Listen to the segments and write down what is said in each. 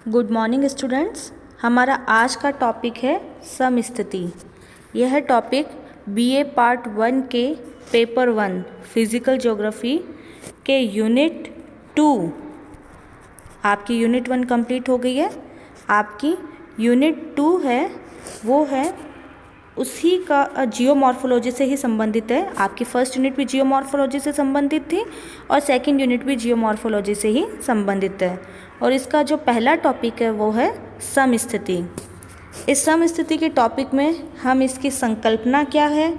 Good morning students. हमारा आज का टॉपिक है समस्थिति। यह टॉपिक बीए पार्ट 1 के पेपर 1 फिज़िकल ज्योग्राफी के यूनिट 2, आपकी यूनिट 1 कंप्लीट हो गई है। आपकी यूनिट 2 है वो है उसी का जियोमॉर्फोलॉजी से ही संबंधित है। आपकी फर्स्ट यूनिट भी जियोमॉर्फोलॉजी से संबंधित थी और सेकंड यूनिट भी जियोमॉर्फोलॉजी से ही संबंधित है। और इसका जो पहला टॉपिक है वो है समस्थिति। इस समस्थिति के टॉपिक में हम इसकी संकल्पना क्या है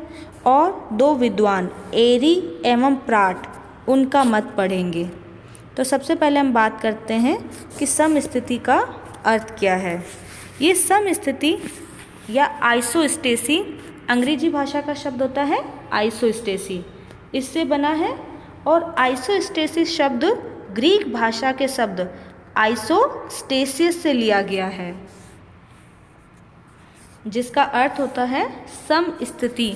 और दो विद्वान एरी एवं प्राट उनका मत पढ़ेंगे। तो सबसे पहले हम बात करते हैं कि समस्थिति का अर्थ क्या है। ये समस्थिति या आइसोस्टेसी अंग्रेजी भाषा का शब्द होता है आइसोस्टेसी, इससे बना है। और आइसोस्टेसिस शब्द ग्रीक भाषा के शब्द आइसोस्टेसिस से लिया गया है, जिसका अर्थ होता है समस्थिति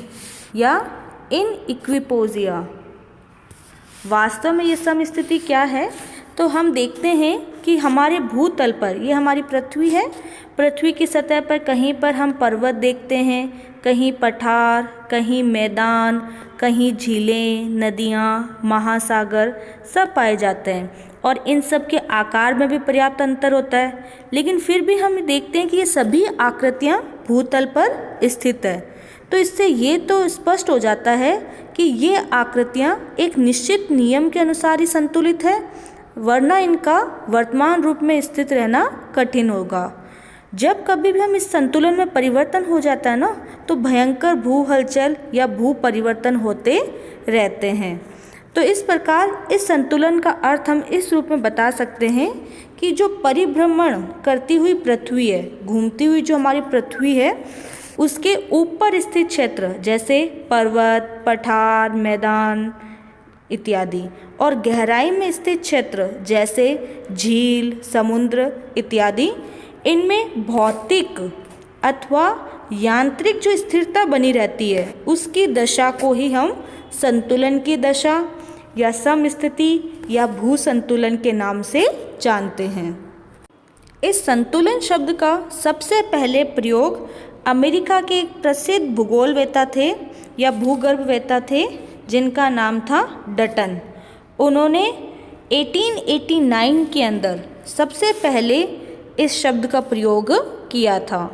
या इनइक्विपोजिया। वास्तव में ये समस्थिति क्या है, तो हम देखते हैं कि हमारे भूतल पर, ये हमारी पृथ्वी है, पृथ्वी की सतह पर कहीं पर हम पर्वत देखते हैं, कहीं पठार, कहीं मैदान, कहीं झीलें, नदियाँ, महासागर सब पाए जाते हैं। और इन सब के आकार में भी पर्याप्त अंतर होता है, लेकिन फिर भी हम देखते हैं कि ये सभी आकृतियाँ भूतल पर स्थित है। तो इससे ये तो स्पष्ट हो जाता है कि ये आकृतियाँ एक निश्चित नियम के अनुसार ही संतुलित है, वरना इनका वर्तमान रूप में स्थित रहना कठिन होगा। जब कभी भी हम इस संतुलन में परिवर्तन हो जाता है ना, तो भयंकर भू हलचल या भू परिवर्तन होते रहते हैं। तो इस प्रकार इस संतुलन का अर्थ हम इस रूप में बता सकते हैं कि जो परिभ्रमण करती हुई पृथ्वी है, घूमती हुई जो हमारी पृथ्वी है, उसके ऊपर स्थित क्षेत्र जैसे पर्वत, पठार, मैदान इत्यादि, और गहराई में स्थित क्षेत्र जैसे झील, समुद्र इत्यादि, इनमें भौतिक अथवा यांत्रिक जो स्थिरता बनी रहती है, उसकी दशा को ही हम संतुलन की दशा या समस्थिति या भू संतुलन के नाम से जानते हैं। इस संतुलन शब्द का सबसे पहले प्रयोग अमेरिका के एक प्रसिद्ध भूगोलवेता थे या भूगर्भवेता थे, जिनका नाम था डटन। उन्होंने 1889 के अंदर सबसे पहले इस शब्द का प्रयोग किया था।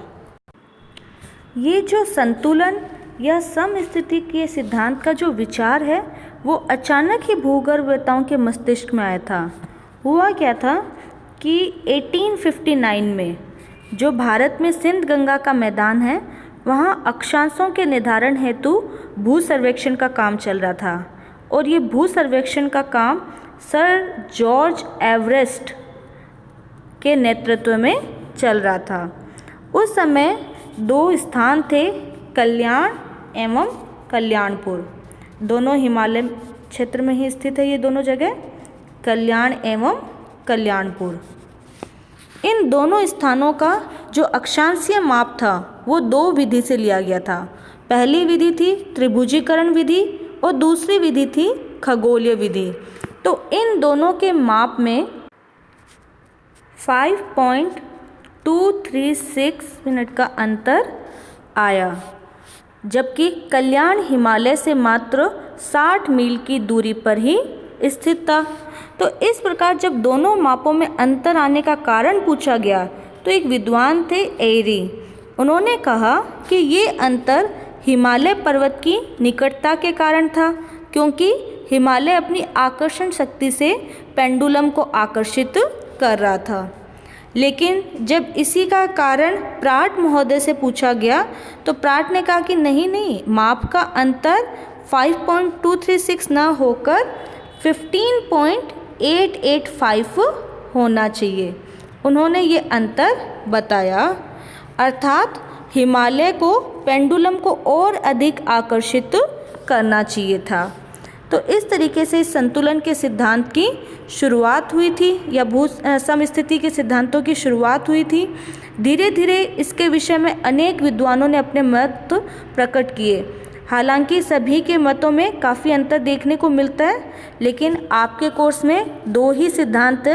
ये जो संतुलन या समस्थिति के सिद्धांत का जो विचार है, वो अचानक ही भूगर्भवेताओं के मस्तिष्क में आया था। हुआ क्या था कि 1859 में जो भारत में सिंध गंगा का मैदान है, वहाँ अक्षांशों के निर्धारण हेतु भू सर्वेक्षण का काम चल रहा था। और ये भू सर्वेक्षण का काम सर जॉर्ज एवरेस्ट के नेतृत्व में चल रहा था। उस समय दो स्थान थे, कल्याण एवं कल्याणपुर। दोनों हिमालय क्षेत्र में ही स्थित है ये दोनों जगह, कल्याण एवं कल्याणपुर। इन दोनों स्थानों का जो अक्षांशीय माप था वो दो विधि से लिया गया था। पहली विधि थी त्रिभुजीकरण विधि और दूसरी विधि थी खगोलीय विधि। तो इन दोनों के माप में 5.236 मिनट का अंतर आया, जबकि कल्याण हिमालय से मात्र 60 मील की दूरी पर ही स्थित था। तो इस प्रकार जब दोनों मापों में अंतर आने का कारण पूछा गया, तो एक विद्वान थे एरी। उन्होंने कहा कि ये अंतर हिमालय पर्वत की निकटता के कारण था, क्योंकि हिमालय अपनी आकर्षण शक्ति से पेंडुलम को आकर्षित कर रहा था। लेकिन जब इसी का कारण प्राट महोदय से पूछा गया, तो प्राट ने कहा कि नहीं, माप का अंतर 5.236 ना होकर 15.885 होना चाहिए। उन्होंने ये अंतर बताया, अर्थात हिमालय को पेंडुलम को और अधिक आकर्षित करना चाहिए था। तो इस तरीके से इस संतुलन के सिद्धांत की शुरुआत हुई थी या भू समस्थिति के सिद्धांतों की शुरुआत हुई थी। धीरे धीरे इसके विषय में अनेक विद्वानों ने अपने मत प्रकट किए। हालांकि सभी के मतों में काफ़ी अंतर देखने को मिलता है, लेकिन आपके कोर्स में दो ही सिद्धांत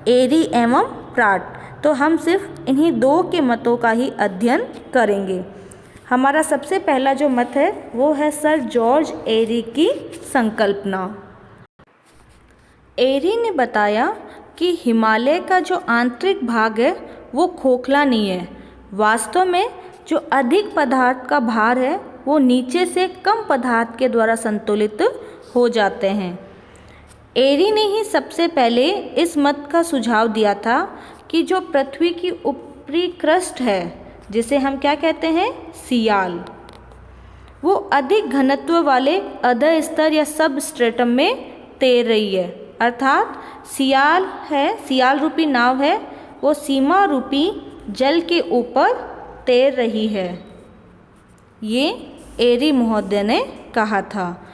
एरी एवं प्राट, तो हम सिर्फ इन्हीं दो के मतों का ही अध्ययन करेंगे। हमारा सबसे पहला जो मत है वो है सर जॉर्ज एरी की संकल्पना। एरी ने बताया कि हिमालय का जो आंतरिक भाग है वो खोखला नहीं है। वास्तव में जो अधिक पदार्थ का भार है वो नीचे से कम पदार्थ के द्वारा संतुलित हो जाते हैं। एरी ने ही सबसे पहले इस मत का सुझाव दिया था कि जो पृथ्वी की ऊपरी क्रस्ट है, जिसे हम क्या कहते हैं, सियाल, वो अधिक घनत्व वाले अधः स्तर या सब स्ट्रेटम में तैर रही है। अर्थात सियाल रूपी नाव है, वो सीमा रूपी जल के ऊपर तैर रही है। ये एरी महोदय ने कहा था।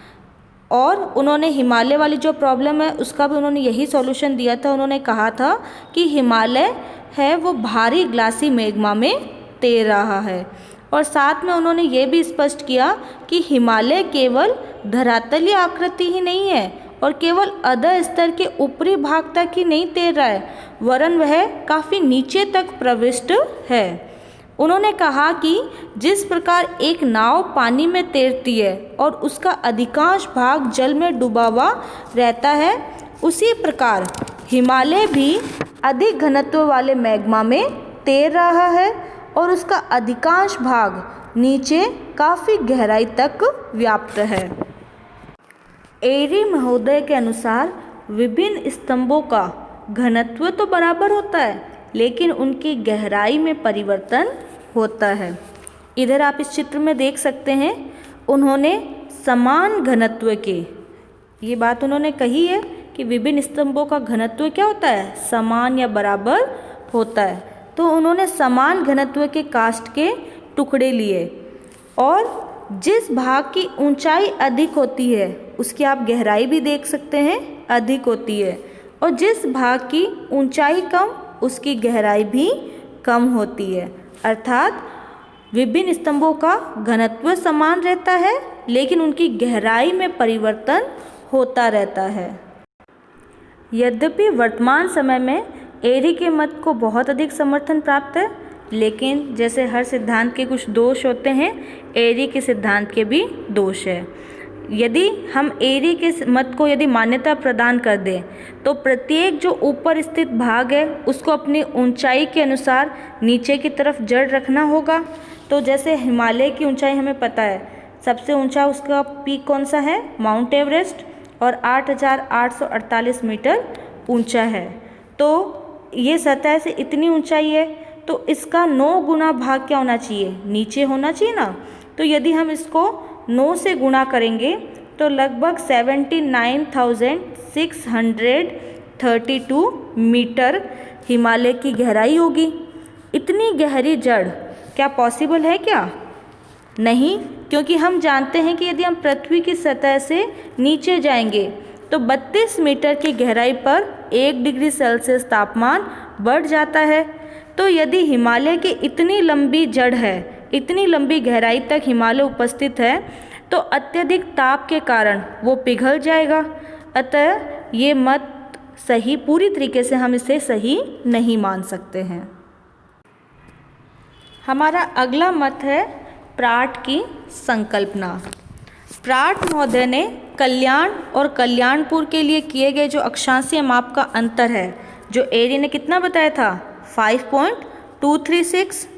और उन्होंने हिमालय वाली जो प्रॉब्लम है उसका भी उन्होंने यही सॉल्यूशन दिया था। उन्होंने कहा था कि हिमालय है वो भारी ग्लासी मैग्मा में तैर रहा है। और साथ में उन्होंने ये भी स्पष्ट किया कि हिमालय केवल धरातलीय आकृति ही नहीं है और केवल अधः स्तर के ऊपरी भाग तक ही नहीं तैर रहा है, वरन वह काफ़ी नीचे तक प्रविष्ट है। उन्होंने कहा कि जिस प्रकार एक नाव पानी में तैरती है और उसका अधिकांश भाग जल में डूबा हुआ रहता है, उसी प्रकार हिमालय भी अधिक घनत्व वाले मैग्मा में तैर रहा है और उसका अधिकांश भाग नीचे काफ़ी गहराई तक व्याप्त है। एरी महोदय के अनुसार विभिन्न स्तंभों का घनत्व तो बराबर होता है, लेकिन उनकी गहराई में परिवर्तन होता है। इधर आप इस चित्र में देख सकते हैं, उन्होंने समान घनत्व के, ये बात उन्होंने कही है कि विभिन्न स्तंभों का घनत्व क्या होता है, समान या बराबर होता है। तो उन्होंने समान घनत्व के काष्ठ के टुकड़े लिए और जिस भाग की ऊंचाई अधिक होती है उसकी आप गहराई भी देख सकते हैं, अधिक होती है, और जिस भाग की ऊंचाई कम उसकी गहराई भी कम होती है। अर्थात विभिन्न स्तंभों का घनत्व समान रहता है, लेकिन उनकी गहराई में परिवर्तन होता रहता है। यद्यपि वर्तमान समय में एरी के मत को बहुत अधिक समर्थन प्राप्त है, लेकिन जैसे हर सिद्धांत के कुछ दोष होते हैं, एरी के सिद्धांत के भी दोष है। यदि हम एरी के मत को यदि मान्यता प्रदान कर दें तो प्रत्येक जो ऊपर स्थित भाग है उसको अपनी ऊंचाई के अनुसार नीचे की तरफ जड़ रखना होगा। तो जैसे हिमालय की ऊंचाई हमें पता है, सबसे ऊंचा उसका पीक कौन सा है, माउंट एवरेस्ट, और 8,848 मीटर ऊंचा है। तो ये सतह से इतनी ऊंचाई है, तो इसका 9 गुना भाग क्या होना चाहिए, नीचे होना चाहिए ना। तो यदि हम इसको 9 से गुणा करेंगे तो लगभग 79,632 मीटर हिमालय की गहराई होगी। इतनी गहरी जड़ क्या पॉसिबल है क्या? नहीं, क्योंकि हम जानते हैं कि यदि हम पृथ्वी की सतह से नीचे जाएंगे तो 32 मीटर की गहराई पर 1 डिग्री सेल्सियस तापमान बढ़ जाता है। तो यदि हिमालय की इतनी लंबी जड़ है, इतनी लंबी गहराई तक हिमालय उपस्थित है, तो अत्यधिक ताप के कारण वो पिघल जाएगा। अतः ये मत सही, पूरी तरीके से हम इसे सही नहीं मान सकते हैं। हमारा अगला मत है प्राट की संकल्पना। प्राट महोदय ने कल्याण और कल्याणपुर के लिए किए गए जो अक्षांशीय माप का अंतर है, जो एरी ने कितना बताया था, 5.236,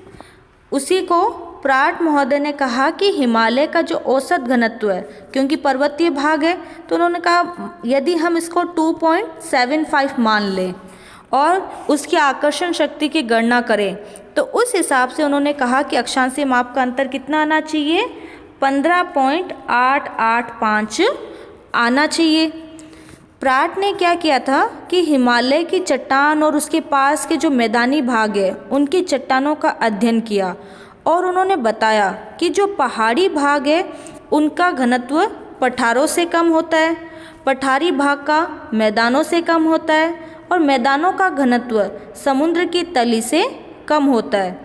उसी को प्राट महोदय ने कहा कि हिमालय का जो औसत घनत्व है, क्योंकि पर्वतीय भाग है, तो उन्होंने कहा यदि हम इसको 2.75 मान लें और उसकी आकर्षण शक्ति की गणना करें, तो उस हिसाब से उन्होंने कहा कि अक्षांशीय माप का अंतर कितना आना चाहिए, 15.885 आना चाहिए। प्राट ने क्या किया था कि हिमालय की चट्टान और उसके पास के जो मैदानी भाग है उनकी चट्टानों का अध्ययन किया और उन्होंने बताया कि जो पहाड़ी भाग है उनका घनत्व पठारों से कम होता है, पठारी भाग का मैदानों से कम होता है और मैदानों का घनत्व समुद्र की तली से कम होता है।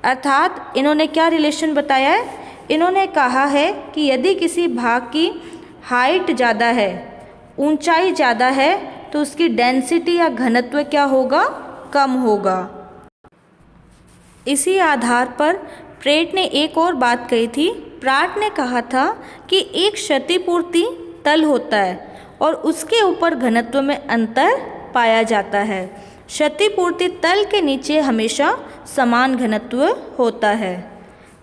अर्थात इन्होंने क्या रिलेशन बताया है, इन्होंने कहा है कि यदि किसी भाग की हाइट ज़्यादा है, ऊंचाई ज़्यादा है, तो उसकी डेंसिटी या घनत्व क्या होगा, कम होगा। इसी आधार पर प्रेट ने एक और बात कही थी। प्राट ने कहा था कि एक क्षतिपूर्ति तल होता है और उसके ऊपर घनत्व में अंतर पाया जाता है। क्षतिपूर्ति तल के नीचे हमेशा समान घनत्व होता है।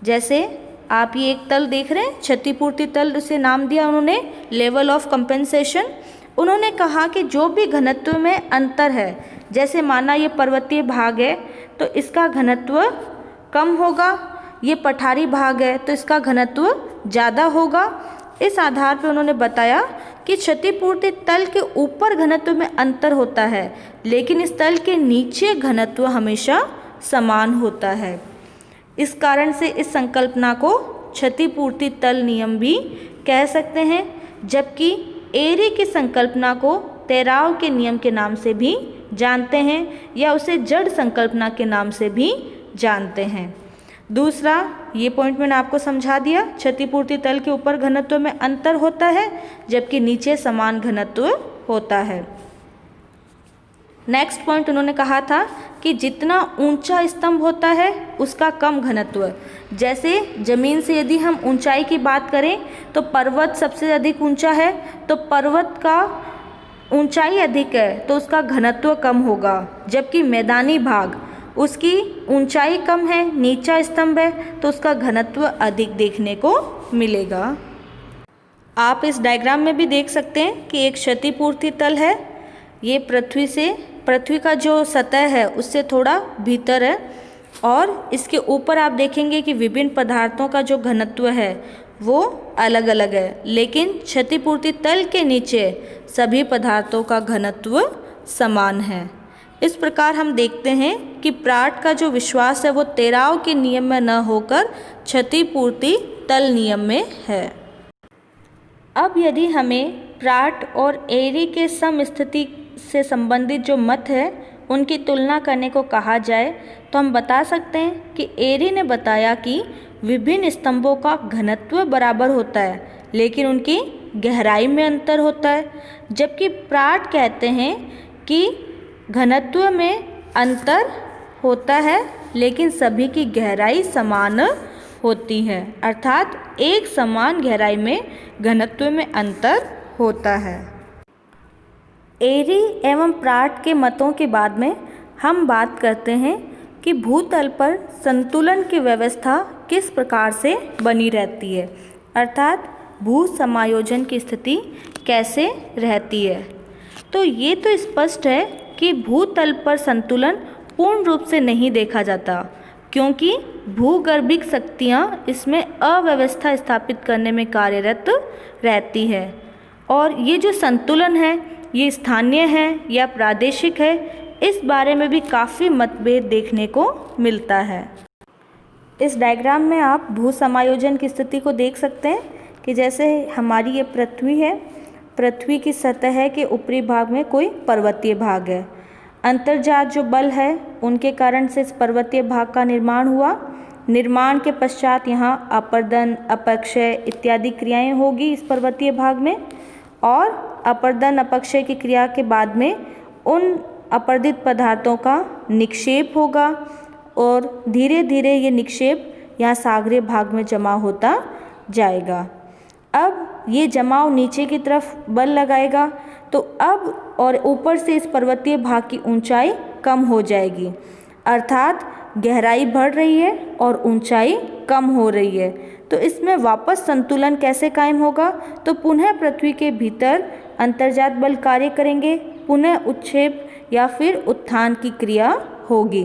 जैसे आप ये एक तल देख रहे हैं, क्षतिपूर्ति तल, उसे नाम दिया उन्होंने लेवल ऑफ कंपेंसेशन। उन्होंने कहा कि जो भी घनत्व में अंतर है, जैसे माना ये पर्वतीय भाग है तो इसका घनत्व कम होगा, ये पठारी भाग है तो इसका घनत्व ज़्यादा होगा। इस आधार पर उन्होंने बताया कि क्षतिपूर्ति तल के ऊपर घनत्व में अंतर होता है, लेकिन इस तल के नीचे घनत्व हमेशा समान होता है। इस कारण से इस संकल्पना को क्षतिपूर्ति तल नियम भी कह सकते हैं, जबकि एरी की संकल्पना को तेराव के नियम के नाम से भी जानते हैं या उसे जड़ संकल्पना के नाम से भी जानते हैं। दूसरा, ये पॉइंट मैंने आपको समझा दिया, क्षतिपूर्ति तल के ऊपर घनत्व में अंतर होता है जबकि नीचे समान घनत्व होता है। नेक्स्ट पॉइंट उन्होंने कहा था कि जितना ऊंचा स्तंभ होता है उसका कम घनत्व। जैसे ज़मीन से यदि हम ऊंचाई की बात करें तो पर्वत सबसे अधिक ऊंचा है, तो पर्वत का ऊंचाई अधिक है तो उसका घनत्व कम होगा, जबकि मैदानी भाग उसकी ऊंचाई कम है, नीचा स्तंभ है तो उसका घनत्व अधिक देखने को मिलेगा। आप इस डायग्राम में भी देख सकते हैं कि एक क्षतिपूर्ति तल है, ये पृथ्वी का जो सतह है उससे थोड़ा भीतर है, और इसके ऊपर आप देखेंगे कि विभिन्न पदार्थों का जो घनत्व है वो अलग अलग है, लेकिन क्षतिपूर्ति तल के नीचे सभी पदार्थों का घनत्व समान है। इस प्रकार हम देखते हैं कि प्राट का जो विश्वास है वो तेराव के नियम में न होकर क्षतिपूर्ति तल नियम में है। अब यदि हमें प्राट और एरी के समस्थिति से संबंधित जो मत है उनकी तुलना करने को कहा जाए तो हम बता सकते हैं कि एरी ने बताया कि विभिन्न स्तंभों का घनत्व बराबर होता है लेकिन उनकी गहराई में अंतर होता है, जबकि प्राट कहते हैं कि घनत्व में अंतर होता है लेकिन सभी की गहराई समान होती है, अर्थात एक समान गहराई में घनत्व में अंतर होता है। एरी एवं प्राट के मतों के बाद में हम बात करते हैं कि भूतल पर संतुलन की व्यवस्था किस प्रकार से बनी रहती है, अर्थात भू समायोजन की स्थिति कैसे रहती है। तो ये तो स्पष्ट है कि भूतल पर संतुलन पूर्ण रूप से नहीं देखा जाता, क्योंकि भूगर्भिक शक्तियाँ इसमें अव्यवस्था स्थापित करने में कार्यरत रहती है, और ये जो संतुलन है ये स्थानीय है या प्रादेशिक है, इस बारे में भी काफ़ी मतभेद देखने को मिलता है। इस डायग्राम में आप भू समायोजन की स्थिति को देख सकते हैं कि जैसे हमारी ये पृथ्वी है, पृथ्वी की सतह के ऊपरी भाग में कोई पर्वतीय भाग है। अंतर्जात जो बल है उनके कारण से इस पर्वतीय भाग का निर्माण हुआ। निर्माण के पश्चात यहाँ अपर्दन, अपक्षय इत्यादि क्रियाएं होगी इस पर्वतीय भाग में, और अपर्दन अपक्षय की क्रिया के बाद में उन अपर्दित पदार्थों का निक्षेप होगा और धीरे धीरे ये निक्षेप यहाँ सागरीय भाग में जमा होता जाएगा। अब ये जमाव नीचे की तरफ बल लगाएगा तो अब और ऊपर से इस पर्वतीय भाग की ऊंचाई कम हो जाएगी, अर्थात गहराई बढ़ रही है और ऊंचाई कम हो रही है। तो इसमें वापस संतुलन कैसे कायम होगा, तो पुनः पृथ्वी के भीतर अंतर्जात बल कार्य करेंगे, पुनः उत्क्षेप या फिर उत्थान की क्रिया होगी।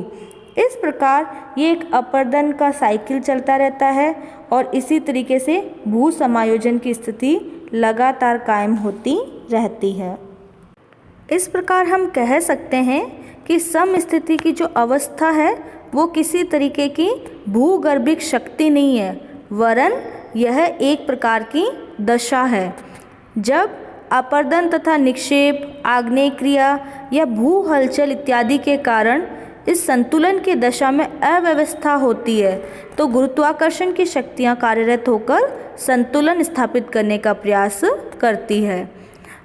इस प्रकार ये एक अपर्दन का साइकिल चलता रहता है और इसी तरीके से भू समायोजन की स्थिति लगातार कायम होती रहती है। इस प्रकार हम कह सकते हैं कि समस्थिति की जो अवस्था है वो किसी तरीके की भूगर्भिक शक्ति नहीं है, वरन यह एक प्रकार की दशा है। जब अपर्दन तथा निक्षेप, आग्नेय क्रिया या भू हलचल इत्यादि के कारण इस संतुलन की दशा में अव्यवस्था होती है तो गुरुत्वाकर्षण की शक्तियाँ कार्यरत होकर संतुलन स्थापित करने का प्रयास करती है।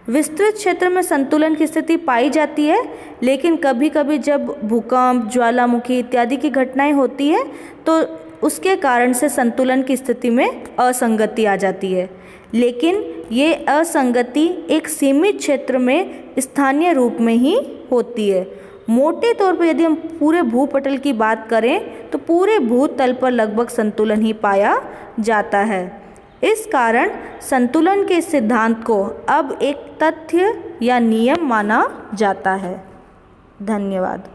विस्तृत क्षेत्र में संतुलन की स्थिति पाई जाती है, लेकिन कभी कभी जब भूकंप, ज्वालामुखी इत्यादि की घटनाएं होती है तो उसके कारण से संतुलन की स्थिति में असंगति आ जाती है। लेकिन ये असंगति एक सीमित क्षेत्र में स्थानीय रूप में ही होती है। मोटे तौर पर यदि हम पूरे भूपटल की बात करें तो पूरे भूतल पर लगभग संतुलन ही पाया जाता है। इस कारण संतुलन के सिद्धांत को अब एक तथ्य या नियम माना जाता है। धन्यवाद।